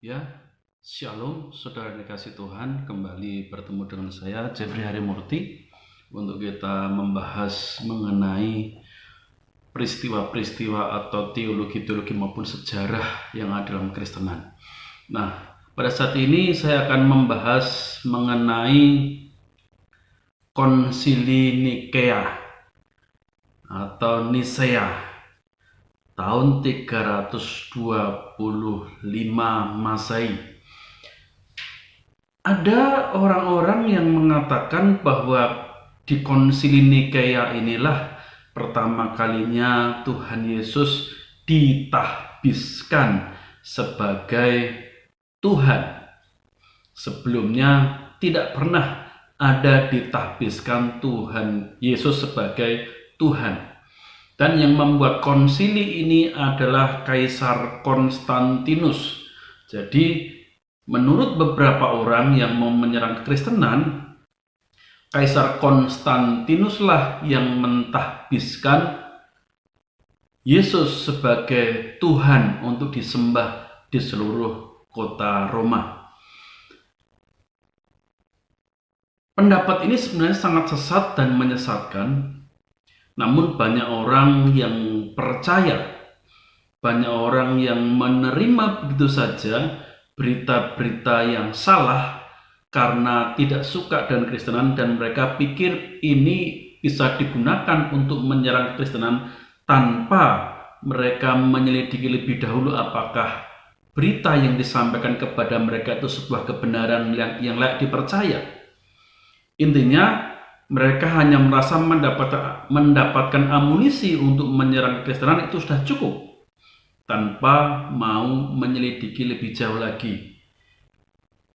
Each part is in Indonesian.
Ya, Shalom, saudara dikasih Tuhan, kembali bertemu dengan saya, Jeffrey Harimurti, untuk kita membahas mengenai peristiwa-peristiwa atau teologi-teologi maupun sejarah yang ada dalam Kristenan. Nah, pada saat ini saya akan membahas mengenai Konsili Nikea atau Nisea tahun 325 Masehi. Ada orang-orang yang mengatakan bahwa di Konsili Nikea inilah pertama kalinya Tuhan Yesus ditahbiskan sebagai Tuhan. Sebelumnya tidak pernah ada ditahbiskan Tuhan Yesus sebagai Tuhan. Dan yang membuat konsili ini adalah Kaisar Konstantinus. Jadi menurut beberapa orang yang mau menyerang kekristenan, Kaisar Konstantinuslah yang mentahbiskan Yesus sebagai Tuhan untuk disembah di seluruh kota Roma. Pendapat ini sebenarnya sangat sesat dan menyesatkan. Namun banyak orang yang percaya, banyak orang yang menerima begitu saja berita-berita yang salah karena tidak suka dengan Kristenan, dan mereka pikir ini bisa digunakan untuk menyerang Kristenan tanpa mereka menyelidiki lebih dahulu apakah berita yang disampaikan kepada mereka itu sebuah kebenaran yang layak dipercaya. Intinya, mereka hanya merasa mendapatkan amunisi untuk menyerang Kristenan itu sudah cukup, tanpa mau menyelidiki lebih jauh lagi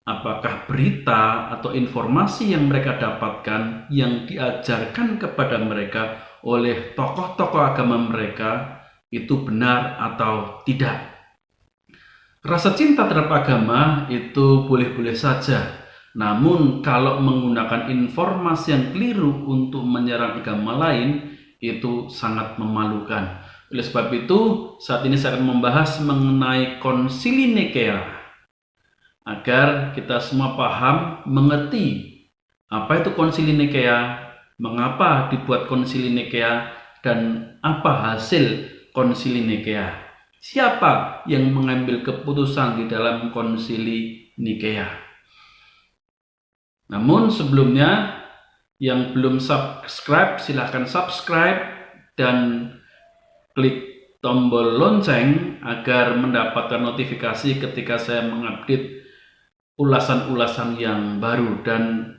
apakah berita atau informasi yang mereka dapatkan yang diajarkan kepada mereka oleh tokoh-tokoh agama mereka itu benar atau tidak. Rasa cinta terhadap agama itu boleh-boleh saja. Namun kalau menggunakan informasi yang keliru untuk menyerang agama lain, itu sangat memalukan. Oleh sebab itu, saat ini saya akan membahas mengenai Konsili Nikea, agar kita semua paham, mengerti apa itu Konsili Nikea, mengapa dibuat Konsili Nikea, dan apa hasil Konsili Nikea. Siapa yang mengambil keputusan di dalam Konsili Nikea. Namun sebelumnya, yang belum subscribe silahkan subscribe dan klik tombol lonceng agar mendapatkan notifikasi ketika saya mengupdate ulasan-ulasan yang baru, dan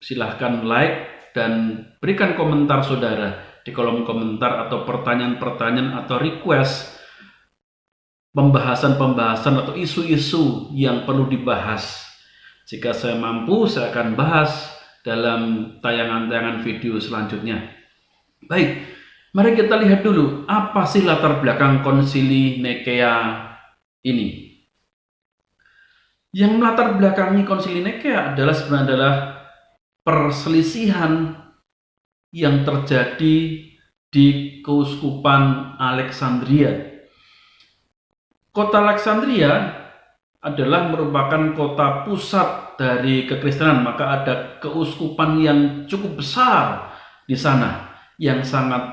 silahkan like dan berikan komentar saudara di kolom komentar atau pertanyaan-pertanyaan atau request pembahasan-pembahasan atau isu-isu yang perlu dibahas. Jika saya mampu, saya akan bahas dalam tayangan-tayangan video selanjutnya. Baik, mari kita lihat dulu apa sih latar belakang Konsili Nikea ini. Yang melatar belakangi Konsili Nikea adalah perselisihan yang terjadi di Keuskupan Alexandria. Kota Alexandria adalah merupakan kota pusat dari kekristenan, maka ada keuskupan yang cukup besar di sana yang sangat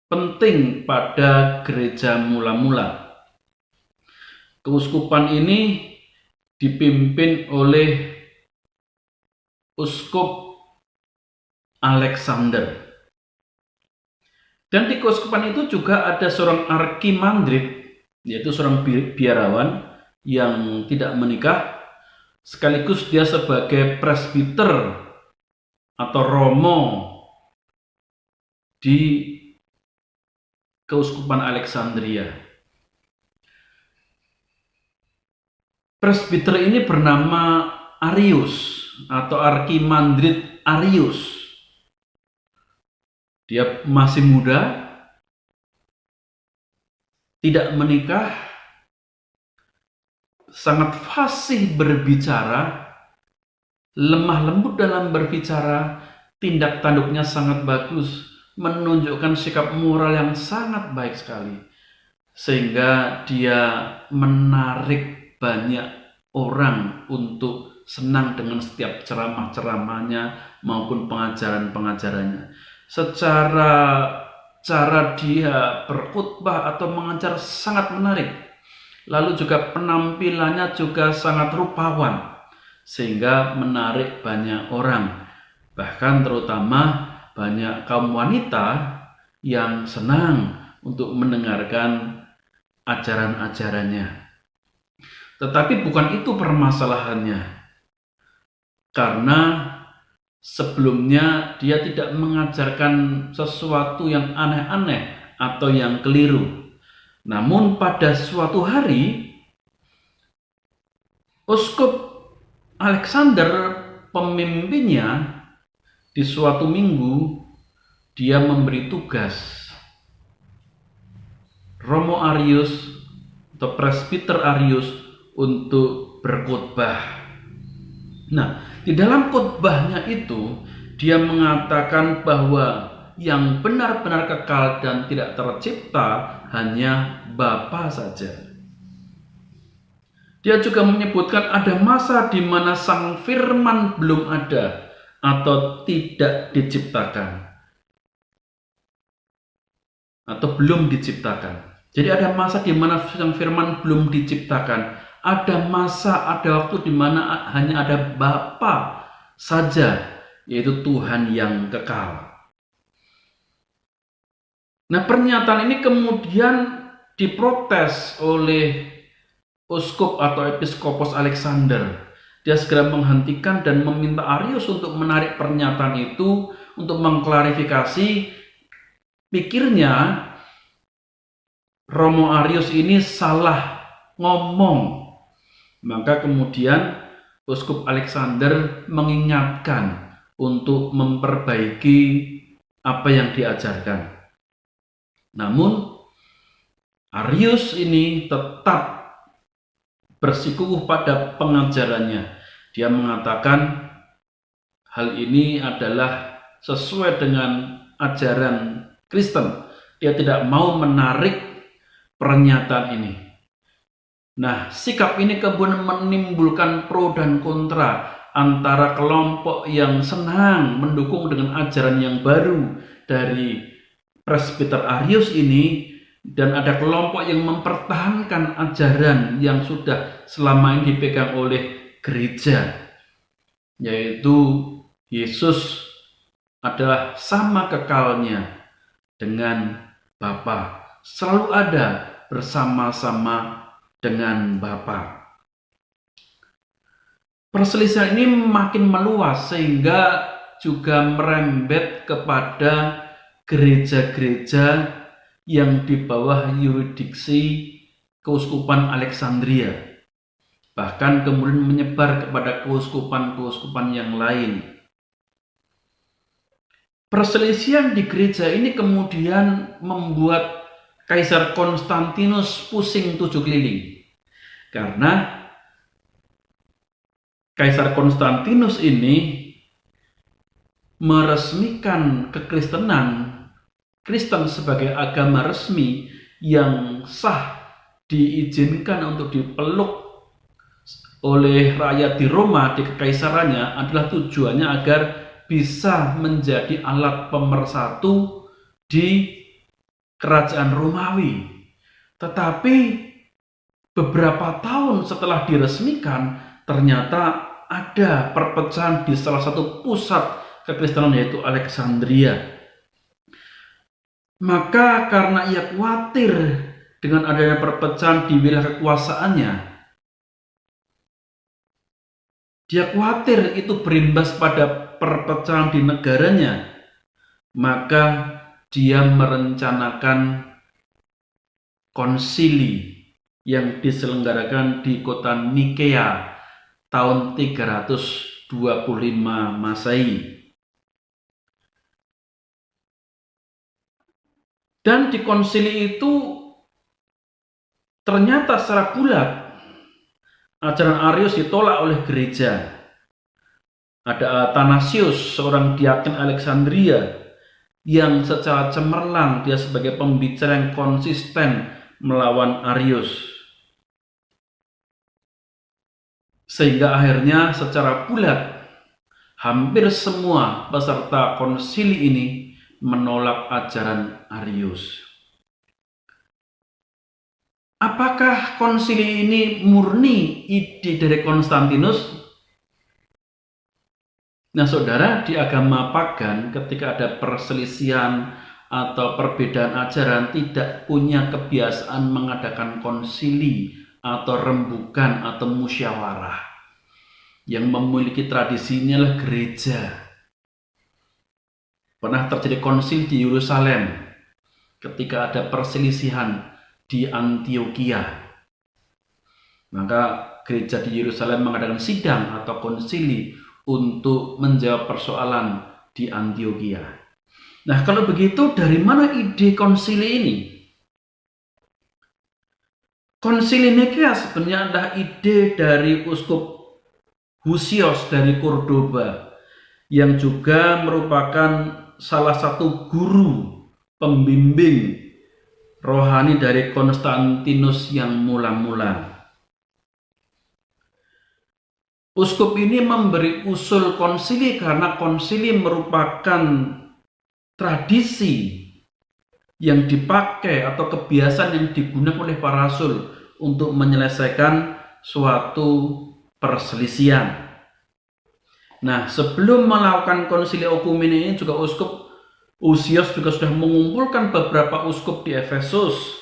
penting pada gereja mula-mula. Keuskupan ini dipimpin oleh Uskup Alexander. Dan di keuskupan itu juga ada seorang arkimandrit, yaitu seorang biarawan yang tidak menikah, sekaligus dia sebagai presbiter atau romo di Keuskupan Alexandria. Presbiter ini bernama Arius atau arkimandrit Arius. Dia masih muda, tidak menikah, sangat fasih berbicara, lemah lembut dalam berbicara, tindak tanduknya sangat bagus, menunjukkan sikap moral yang sangat baik sekali, sehingga dia menarik banyak orang untuk senang dengan setiap ceramah-ceramahnya maupun pengajaran-pengajarannya. Secara cara dia berkhutbah atau mengajar sangat menarik. Lalu juga penampilannya juga sangat rupawan, sehingga menarik banyak orang. Bahkan terutama banyak kaum wanita yang senang untuk mendengarkan ajaran-ajarannya. Tetapi bukan itu permasalahannya. Karena sebelumnya dia tidak mengajarkan sesuatu yang aneh-aneh atau yang keliru. Namun pada suatu hari, Uskup Alexander, pemimpinnya, di suatu minggu dia memberi tugas Romo Arius atau Presbiter Arius untuk berkhotbah. Nah, di dalam khotbahnya itu dia mengatakan bahwa yang benar-benar kekal dan tidak tercipta hanya Bapa saja. Dia juga menyebutkan ada masa di mana Sang Firman belum ada atau tidak diciptakan atau belum diciptakan. Jadi ada masa di mana Sang Firman belum diciptakan. Ada masa, ada waktu di mana hanya ada Bapa saja, yaitu Tuhan yang kekal. Nah, pernyataan ini kemudian diprotes oleh Uskup atau Episkopos Alexander. Dia segera menghentikan dan meminta Arius untuk menarik pernyataan itu untuk mengklarifikasi. Pikirnya Romo Arius ini salah ngomong. Maka kemudian Uskup Alexander mengingatkan untuk memperbaiki apa yang diajarkan. Namun Arius ini tetap bersikukuh pada pengajarannya. Dia mengatakan hal ini adalah sesuai dengan ajaran Kristen. Dia tidak mau menarik pernyataan ini. Nah, sikap ini kemudian menimbulkan pro dan kontra antara kelompok yang senang mendukung dengan ajaran yang baru dari Presbiter Arius ini, dan ada kelompok yang mempertahankan ajaran yang sudah selama ini dipegang oleh gereja, yaitu Yesus adalah sama kekalnya dengan Bapa, selalu ada bersama-sama dengan Bapa. Perselisihan ini makin meluas sehingga juga merembet kepada gereja-gereja yang di bawah yurisdiksi Keuskupan Alexandria, bahkan kemudian menyebar kepada keuskupan-keuskupan yang lain. Perselisihan di gereja ini kemudian membuat Kaisar Konstantinus pusing tujuh keliling, karena Kaisar Konstantinus ini meresmikan kekristenan, Kristen sebagai agama resmi yang sah, diizinkan untuk dipeluk oleh rakyat di Roma, di kekaisarannya, adalah tujuannya agar bisa menjadi alat pemersatu di kerajaan Romawi. Tetapi beberapa tahun setelah diresmikan, ternyata ada perpecahan di salah satu pusat kekristenan, yaitu Alexandria. Maka karena ia khawatir dengan adanya perpecahan di wilayah kekuasaannya, dia khawatir itu berimbas pada perpecahan di negaranya, maka dia merencanakan konsili yang diselenggarakan di kota Nikea tahun 325 Masehi. Dan di konsili itu ternyata secara bulat ajaran Arius ditolak oleh gereja. Ada Athanasius, seorang diaken Alexandria, yang secara cemerlang dia sebagai pembicara yang konsisten melawan Arius. Sehingga akhirnya secara bulat hampir semua peserta konsili ini menolak ajaran Arius. Apakah konsili ini murni ide dari Konstantinus? Nah, saudara, di agama pagan ketika ada perselisihan atau perbedaan ajaran tidak punya kebiasaan mengadakan konsili atau rembukan atau musyawarah. Yang memiliki tradisinya adalah gereja. Pernah terjadi konsil di Yerusalem ketika ada perselisihan di Antioquia. Maka gereja di Yerusalem mengadakan sidang atau konsili untuk menjawab persoalan di Antioquia. Nah, kalau begitu dari mana ide konsili ini? Konsili Nikea sebenarnya adalah ide dari Uskup Husios dari Cordoba, yang juga merupakan salah satu guru pembimbing rohani dari Konstantinus yang mula-mula. Uskup ini memberi usul konsili karena konsili merupakan tradisi yang dipakai atau kebiasaan yang digunakan oleh para rasul untuk menyelesaikan suatu perselisihan. Nah, sebelum melakukan konsili okumene ini juga Uskup Husios juga sudah mengumpulkan beberapa uskup di Efesus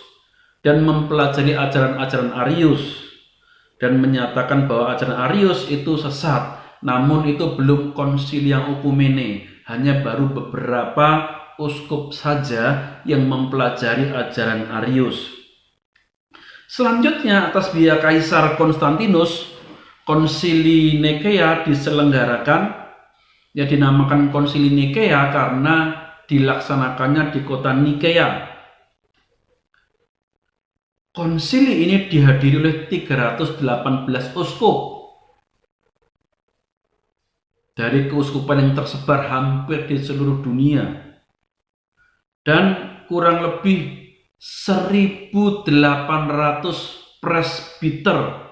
dan mempelajari ajaran-ajaran Arius dan menyatakan bahwa ajaran Arius itu sesat. Namun itu belum konsili yang okumene, hanya baru beberapa uskup saja yang mempelajari ajaran Arius. Selanjutnya, atas biaya Kaisar Konstantinus, konsili Nikea diselenggarakan, yang dinamakan konsili Nikea karena dilaksanakannya di kota Nikea. Konsili ini dihadiri oleh 318 uskup dari keuskupan yang tersebar hampir di seluruh dunia dan kurang lebih 1.800 presbiter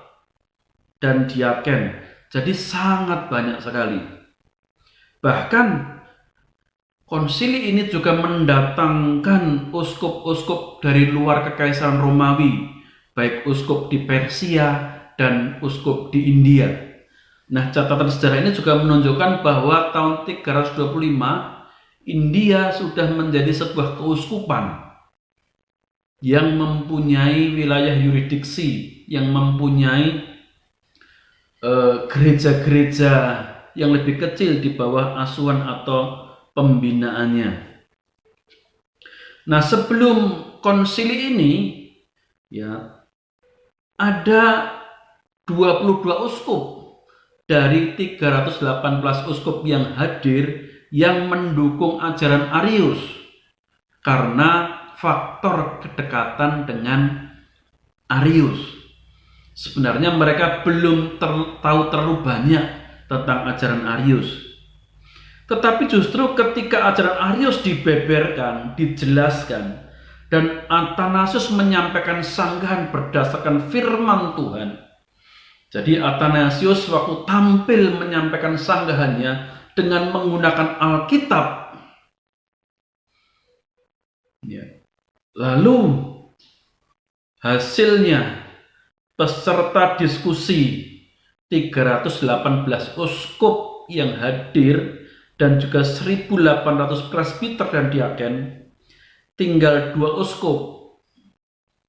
dan diaken. Jadi sangat banyak sekali. Bahkan konsili ini juga mendatangkan uskup-uskup dari luar Kekaisaran Romawi, baik uskup di Persia dan uskup di India. Nah, catatan sejarah ini juga menunjukkan bahwa tahun 325 India sudah menjadi sebuah keuskupan yang mempunyai wilayah yurisdiksi, yang mempunyai gereja-gereja yang lebih kecil di bawah asuhan atau pembinaannya. Nah, sebelum konsili ini ya ada 22 uskup dari 318 uskup yang hadir yang mendukung ajaran Arius karena faktor kedekatan dengan Arius. Sebenarnya mereka belum tahu terlalu banyak tentang ajaran Arius. Tetapi justru ketika ajaran Arius dibeberkan, dijelaskan, dan Athanasius menyampaikan sanggahan berdasarkan firman Tuhan. Jadi Athanasius waktu tampil menyampaikan sanggahannya dengan menggunakan Alkitab. Ya. Lalu hasilnya peserta diskusi 318 uskup yang hadir dan juga 1.800 presbiter dan diaken, tinggal 2 uskup,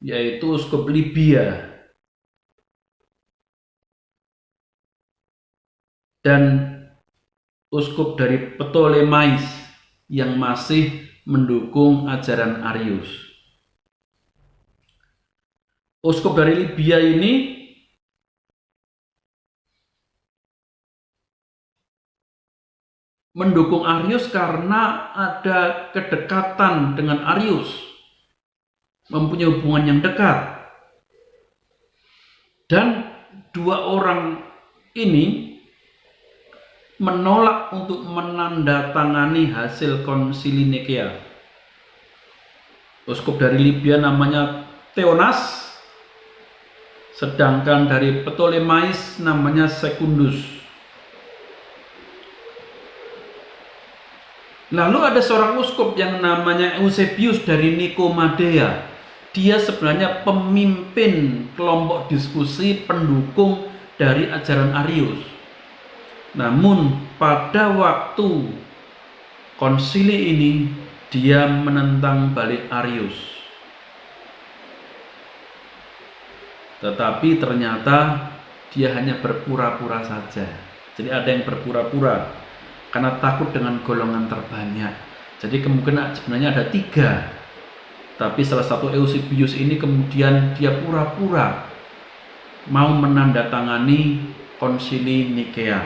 yaitu uskup Libya dan uskup dari Ptolemais yang masih mendukung ajaran Arius. Uskup dari Libya ini mendukung Arius karena ada kedekatan dengan Arius, mempunyai hubungan yang dekat. Dan 2 orang ini menolak untuk menandatangani hasil konsili Nikea. Uskup dari Libya namanya Theonas, Sedangkan dari Ptolemais namanya Secundus. Lalu ada seorang uskup yang namanya Eusebius dari Nikomadea. Dia sebenarnya pemimpin kelompok diskusi pendukung dari ajaran Arius. Namun pada waktu konsili ini dia menentang balik Arius. Tetapi ternyata dia hanya berpura-pura saja. Jadi ada yang berpura-pura karena takut dengan golongan terbanyak. Jadi kemungkinan sebenarnya ada 3. Tapi salah satu Eusebius ini kemudian dia pura-pura mau menandatangani konsili Nikea.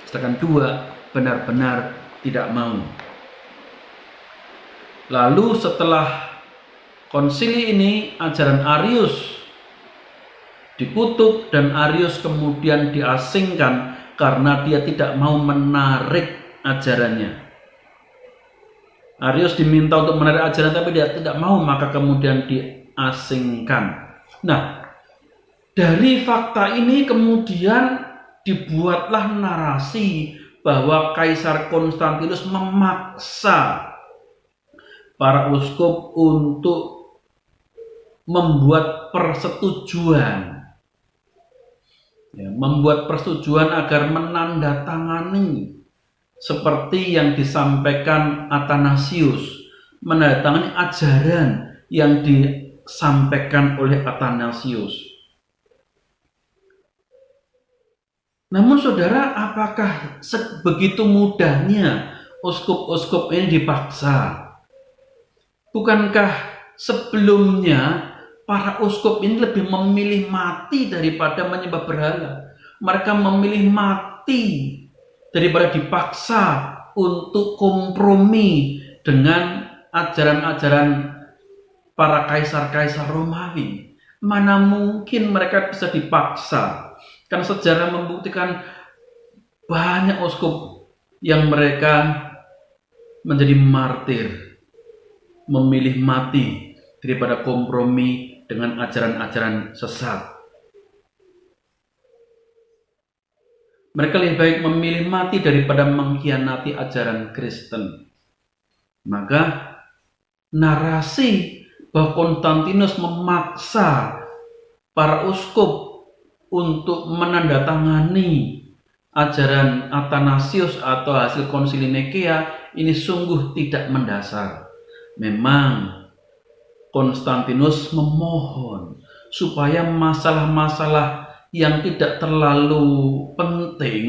Sedangkan 2 benar-benar tidak mau. Lalu setelah konsili ini ajaran Arius dikutuk dan Arius kemudian diasingkan karena dia tidak mau menarik ajarannya. Arius diminta untuk menarik ajaran tapi dia tidak mau, maka kemudian diasingkan. Nah, dari fakta ini kemudian dibuatlah narasi bahwa Kaisar Konstantinus memaksa para uskup untuk membuat persetujuan agar menandatangani seperti yang disampaikan Athanasius, menandatangani ajaran yang disampaikan oleh Athanasius. Namun saudara, apakah begitu mudahnya uskup-uskup ini dipaksa? Bukankah sebelumnya para uskup ini lebih memilih mati daripada menyembah berhala? Mereka memilih mati daripada dipaksa untuk kompromi dengan ajaran-ajaran para kaisar-kaisar Romawi. Mana mungkin mereka bisa dipaksa? Karena sejarah membuktikan banyak uskup yang mereka menjadi martir, memilih mati daripada kompromi dengan ajaran-ajaran sesat. Mereka lebih baik memilih mati daripada mengkhianati ajaran Kristen. Maka narasi bahwa Konstantinus memaksa para uskup untuk menandatangani ajaran Athanasius atau hasil konsili Nikea ini sungguh tidak mendasar. Memang Konstantinus memohon supaya masalah-masalah yang tidak terlalu penting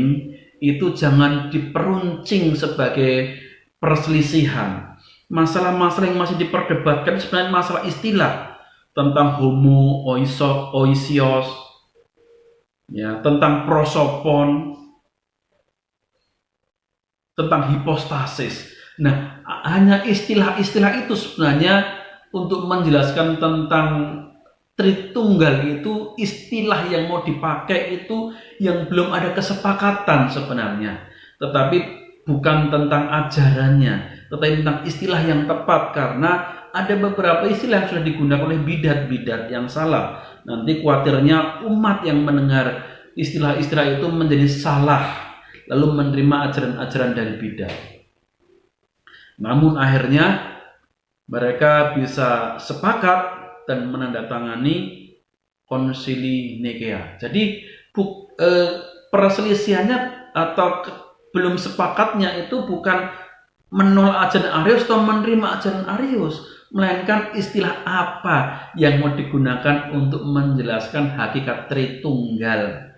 itu jangan diperuncing sebagai perselisihan. Masalah-masalah yang masih diperdebatkan sebenarnya masalah istilah tentang homo oisios, ya, tentang prosopon, tentang hipostasis. Nah, hanya istilah-istilah itu sebenarnya untuk menjelaskan tentang Tritunggal itu istilah yang mau dipakai itu yang belum ada kesepakatan sebenarnya. Tetapi bukan tentang ajarannya, tetapi tentang istilah yang tepat, karena ada beberapa istilah yang sudah digunakan oleh bidat-bidat yang salah. Nanti khawatirnya umat yang mendengar istilah-istilah itu menjadi salah, lalu menerima ajaran-ajaran dari bidat. Namun akhirnya mereka bisa sepakat dan menandatangani konsili Nikea. Jadi perselisihannya atau belum sepakatnya itu bukan menolak ajaran Arius atau menerima ajaran Arius, melainkan istilah apa yang mau digunakan untuk menjelaskan hakikat Tritunggal.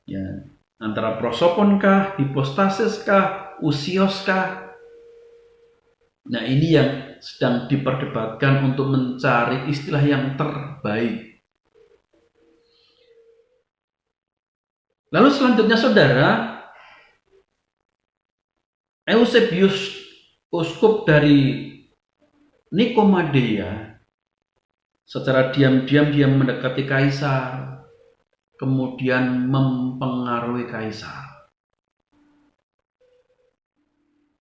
Ya, antara prosopon kah, hipostasis kah, usios kah? Nah, ini yang sedang diperdebatkan untuk mencari istilah yang terbaik. Lalu selanjutnya saudara, Eusebius, uskup dari Nikomadea, secara diam-diam dia mendekati kaisar, kemudian mempengaruhi kaisar,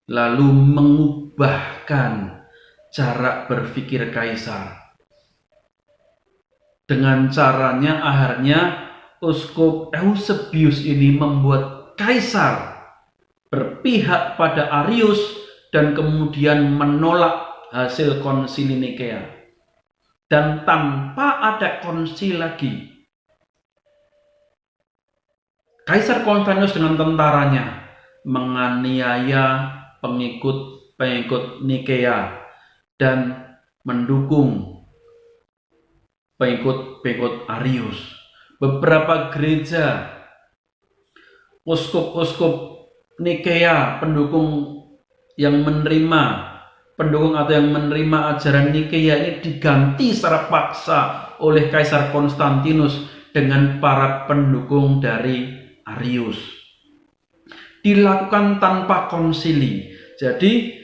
lalu mengubahkan cara berpikir kaisar Dengan caranya akhirnya Uskup Eusebius ini membuat kaisar berpihak pada Arius dan kemudian menolak hasil konsili Nikea. Dan tanpa ada konsili lagi, Kaisar Konstantinus dengan tentaranya menganiaya pengikut Nikea dan mendukung pengikut Arius. Beberapa gereja, uskup-uskup Nikea, pendukung atau yang menerima ajaran Nikea ini diganti secara paksa oleh Kaisar Konstantinus dengan para pendukung dari Arius. Dilakukan tanpa konsili. Jadi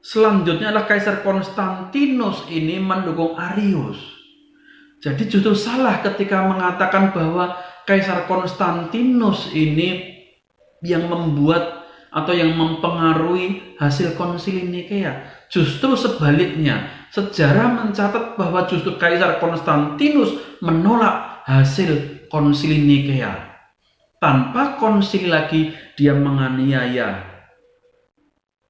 selanjutnya adalah Kaisar Konstantinus ini mendukung Arius. Jadi justru salah ketika mengatakan bahwa Kaisar Konstantinus ini yang membuat atau yang mempengaruhi hasil konsili Nikea. Justru sebaliknya, sejarah mencatat bahwa justru Kaisar Konstantinus menolak hasil konsili Nikea. Tanpa konsili lagi, dia menganiaya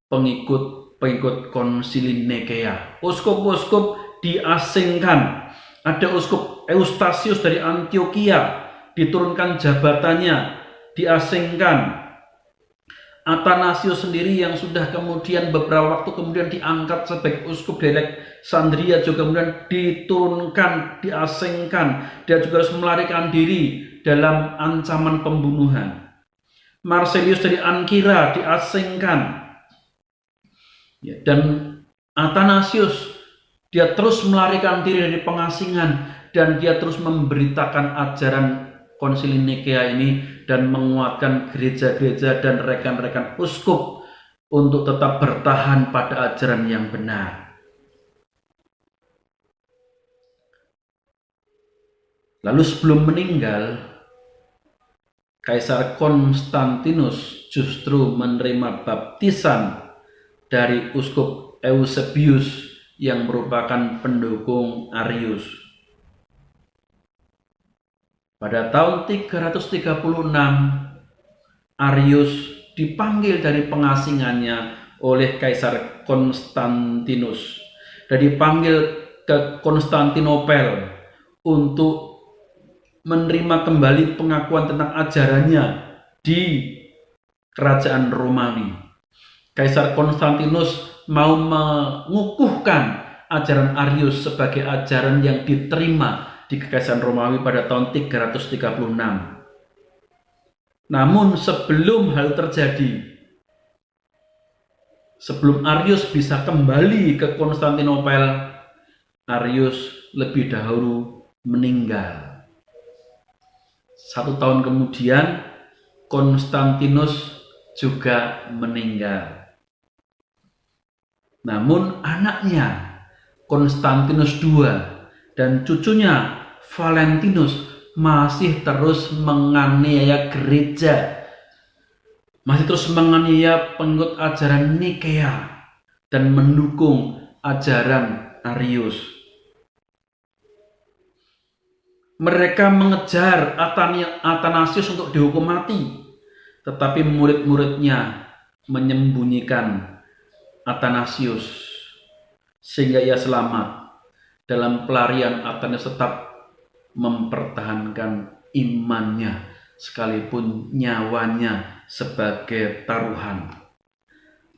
pengikut konsili Nikea. Uskup-uskup diasingkan. Ada uskup Eustasius dari Antioquia, diturunkan jabatannya, diasingkan. Athanasius sendiri yang sudah kemudian beberapa waktu kemudian diangkat sebagai uskup dari Alexandria juga kemudian diturunkan, diasingkan. Dia juga harus melarikan diri dalam ancaman pembunuhan. Marselius dari Ancyra diasingkan. Dan Athanasius dia terus melarikan diri dari pengasingan dan dia terus memberitakan ajaran konsili Nikea ini dan menguatkan gereja-gereja dan rekan-rekan uskup untuk tetap bertahan pada ajaran yang benar. Lalu sebelum meninggal, Kaisar Konstantinus justru menerima baptisan dari Uskup Eusebius yang merupakan pendukung Arius. Pada tahun 336, Arius dipanggil dari pengasingannya oleh Kaisar Konstantinus dan dipanggil ke Konstantinopel untuk menerima kembali pengakuan tentang ajarannya di kerajaan Romawi. Kaisar Konstantinus mau mengukuhkan ajaran Arius sebagai ajaran yang diterima di Kekaisaran Romawi pada tahun 336. Namun sebelum hal terjadi, sebelum Arius bisa kembali ke Konstantinopel, Arius lebih dahulu meninggal. 1 tahun kemudian, Konstantinus juga meninggal. Namun anaknya, Konstantinus II dan cucunya, Valentinus, masih terus menganiaya gereja, masih terus menganiaya pengikut ajaran Nikea dan mendukung ajaran Arius. Mereka mengejar Athanasius untuk dihukum mati, tetapi murid-muridnya menyembunyikan Athanasius sehingga ia selamat. Dalam pelarian, Athanasius tetap mempertahankan imannya sekalipun nyawanya sebagai taruhan.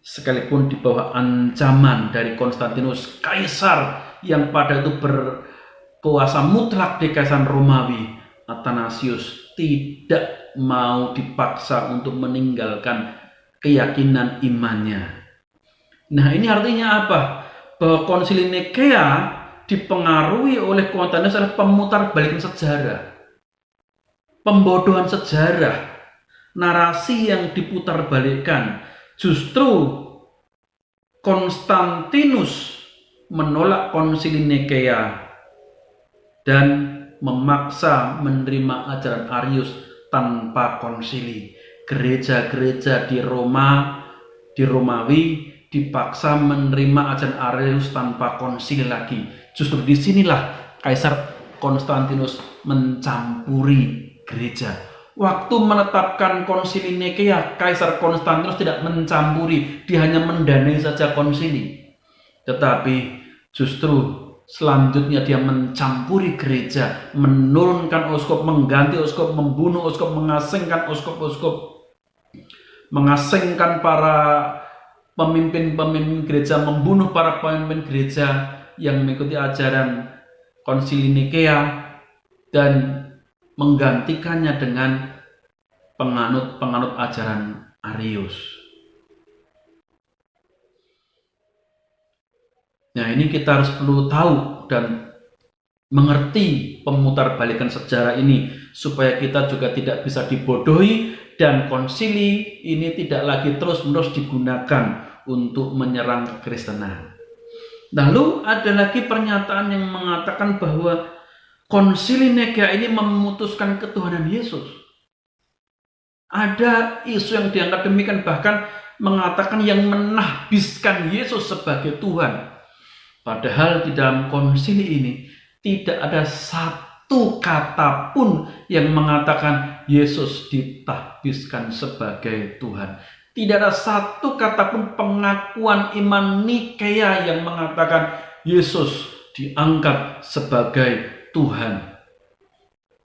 Sekalipun di bawah ancaman dari Konstantinus, kaisar yang pada itu berkuasa mutlak di Kekaisaran Romawi, Athanasius tidak mau dipaksa untuk meninggalkan keyakinan imannya. Nah, ini artinya apa? Bahwa konsili Nikea dipengaruhi oleh Konstantinus adalah pemutar balikan sejarah, pembodohan sejarah, narasi yang diputar balikan. Justru Konstantinus menolak konsili Nikea dan memaksa menerima ajaran Arius tanpa konsili. Gereja-gereja di Romawi dipaksa menerima ajaran Arius tanpa konsili lagi. Justru disinilah Kaisar Konstantinus mencampuri gereja. Waktu menetapkan konsili Nikea, Kaisar Konstantinus tidak mencampuri, dia hanya mendanai saja konsili. Tetapi justru selanjutnya dia mencampuri gereja, menurunkan uskup, mengganti uskup, membunuh uskup, mengasingkan uskup-uskup, mengasingkan para pemimpin-pemimpin gereja, membunuh para pemimpin gereja yang mengikuti ajaran konsili Nikea, dan menggantikannya dengan penganut ajaran Arius. Nah, ini kita harus perlu tahu dan mengerti pemutarbalikan sejarah ini supaya kita juga tidak bisa dibodohi dan konsili ini tidak lagi terus-menerus digunakan untuk menyerang kekristenan. Lalu ada lagi pernyataan yang mengatakan bahwa konsili Nikea ini memutuskan ketuhanan Yesus. Ada isu yang diangkat demikian, bahkan mengatakan yang menahbiskan Yesus sebagai Tuhan. Padahal di dalam konsili ini tidak ada satu kata pun yang mengatakan Yesus ditahbiskan sebagai Tuhan. Tidak ada satu kata pun pengakuan iman Nikea yang mengatakan Yesus diangkat sebagai Tuhan,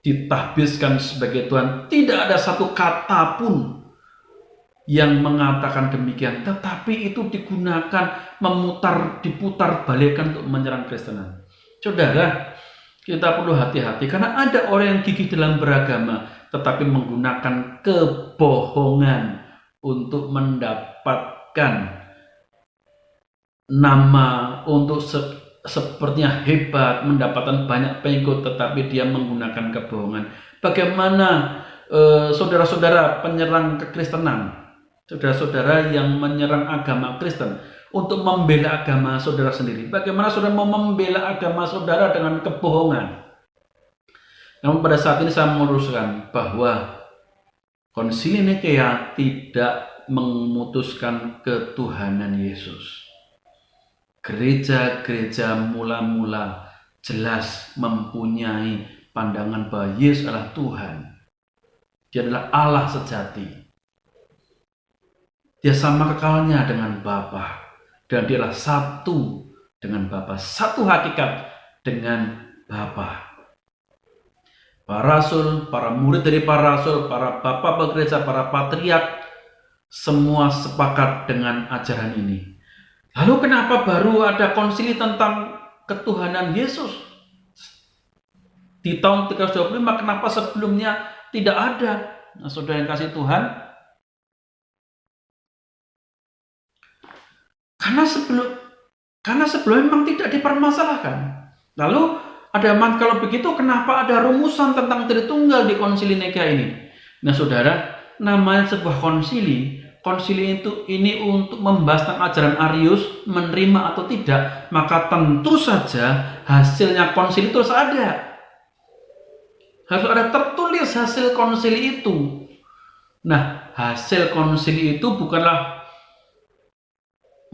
ditahbiskan sebagai Tuhan. Tidak ada satu kata pun yang mengatakan demikian, tetapi itu digunakan diputar balikan untuk menyerang Kristenan. Saudara, kita perlu hati-hati karena ada orang yang gigih dalam beragama tetapi menggunakan kebohongan untuk mendapatkan nama, untuk sepertinya hebat, mendapatkan banyak pengikut, tetapi dia menggunakan kebohongan. Bagaimana saudara-saudara penyerang kekristenan, saudara-saudara yang menyerang agama Kristen untuk membela agama saudara sendiri? Bagaimana saudara mau membela agama saudara dengan kebohongan? Namun pada saat ini saya meluruskan bahwa konsili Nikea tidak memutuskan ketuhanan Yesus. Gereja-gereja mula-mula jelas mempunyai pandangan bahwa Yesus adalah Tuhan. Dia adalah Allah sejati. Dia sama kekalnya dengan Bapa, dan dia adalah satu dengan Bapa, satu hakikat dengan Bapa. Para rasul, para murid dari para rasul, para bapak gereja, para patriark, semua sepakat dengan ajaran ini. Lalu kenapa baru ada konsili tentang ketuhanan Yesus di tahun 325? Kenapa sebelumnya tidak ada? Nah, saudara yang kasih Tuhan, karena sebelum memang tidak dipermasalahkan. Lalu kalau begitu kenapa ada rumusan tentang Tritunggal di konsili Nikea ini? Nah saudara, namanya sebuah konsili ini untuk membahas tentang ajaran Arius, menerima atau tidak, maka tentu saja hasilnya konsili itu harus ada. Harus ada tertulis hasil konsili itu. Nah, hasil konsili itu bukanlah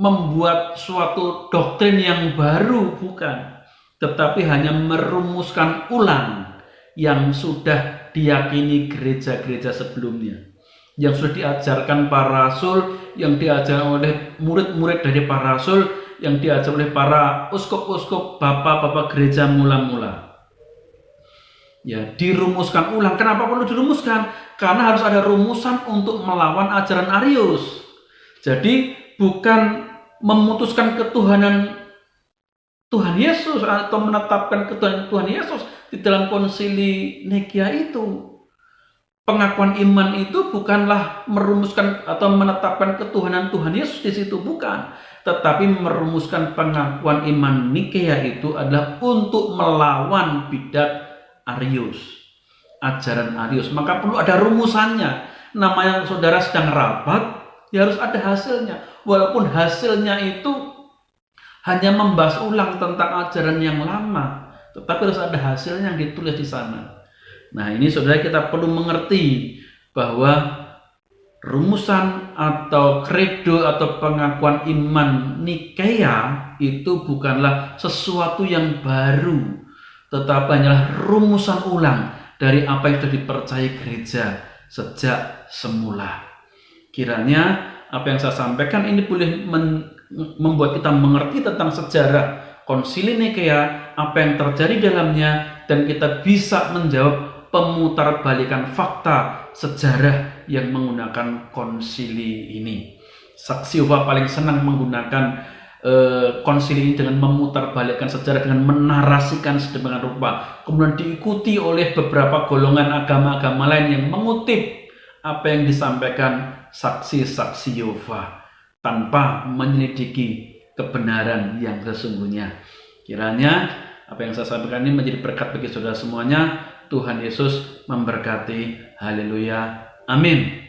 membuat suatu doktrin yang baru, bukan. Tetapi hanya merumuskan ulang yang sudah diyakini gereja-gereja sebelumnya, yang sudah diajarkan para rasul, yang diajarkan oleh murid-murid dari para rasul, yang diajarkan oleh para uskup-uskup, bapak-bapak gereja mula-mula. Ya, dirumuskan ulang. Kenapa perlu dirumuskan? Karena harus ada rumusan untuk melawan ajaran Arius. Jadi bukan memutuskan ketuhanan Tuhan Yesus atau menetapkan ketuhanan Tuhan Yesus di dalam konsili Nikea itu. Pengakuan iman itu bukanlah merumuskan atau menetapkan ketuhanan Tuhan Yesus di situ, bukan. Tetapi merumuskan pengakuan iman Nikea itu adalah untuk melawan bidat Arius, ajaran Arius. Maka perlu ada rumusannya. Namanya saudara sedang rapat, ya harus ada hasilnya. Walaupun hasilnya itu hanya membahas ulang tentang ajaran yang lama, tetapi harus ada hasilnya yang ditulis di sana. Nah, ini saudara kita perlu mengerti bahwa rumusan atau kredo atau pengakuan iman Nikea itu bukanlah sesuatu yang baru, tetapi hanyalah rumusan ulang dari apa yang sudah dipercayai gereja sejak semula. Kiranya apa yang saya sampaikan ini boleh membuat kita mengerti tentang sejarah Konsili Nikea, apa yang terjadi dalamnya, dan kita bisa menjawab pemutarbalikan fakta sejarah yang menggunakan konsili ini. Saksi Yehova paling senang menggunakan konsili ini dengan memutarbalikkan sejarah, dengan menarasikan sedemikian rupa, kemudian diikuti oleh beberapa golongan agama-agama lain yang mengutip apa yang disampaikan saksi-saksi Yehova tanpa menyelidiki kebenaran yang sesungguhnya. Kiranya apa yang saya sampaikan ini menjadi berkat bagi saudara semuanya. Tuhan Yesus memberkati. Haleluya. Amin.